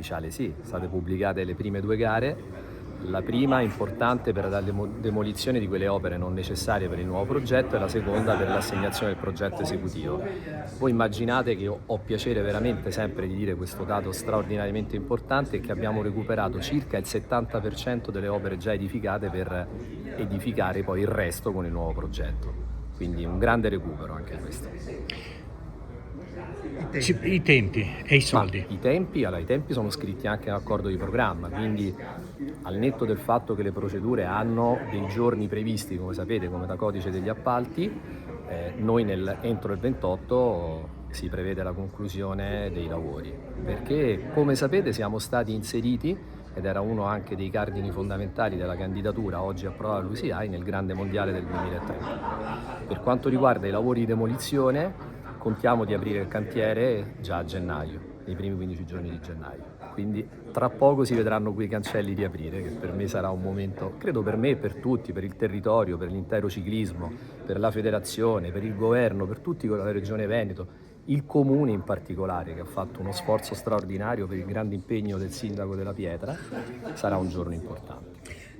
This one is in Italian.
ufficiale sì, sono state pubblicate le prime 2 gare, la prima importante per la demolizione di quelle opere non necessarie per il nuovo progetto e la seconda per l'assegnazione del progetto esecutivo. Voi immaginate che io ho piacere veramente sempre di dire questo dato straordinariamente importante, che abbiamo recuperato circa il 70% delle opere già edificate per edificare poi il resto con il nuovo progetto. Quindi un grande recupero anche questo. I tempi e i Ma soldi. i tempi sono scritti anche nell'accordo di programma, quindi al netto del fatto che le procedure hanno dei giorni previsti, come sapete, come da codice degli appalti, noi entro il 28 si prevede la conclusione dei lavori, perché come sapete siamo stati inseriti, ed era uno anche dei cardini fondamentali della candidatura oggi approvata all'USIAI, nel grande mondiale del 2030. Per quanto riguarda i lavori di demolizione, contiamo di aprire il cantiere già a gennaio, nei primi 15 giorni di gennaio. Quindi tra poco si vedranno quei cancelli riaprire, che per me sarà un momento, credo per me e per tutti, per il territorio, per l'intero ciclismo, per la federazione, per il governo, per tutti con la Regione Veneto, il comune in particolare che ha fatto uno sforzo straordinario per il grande impegno del sindaco della Pietra, sarà un giorno importante.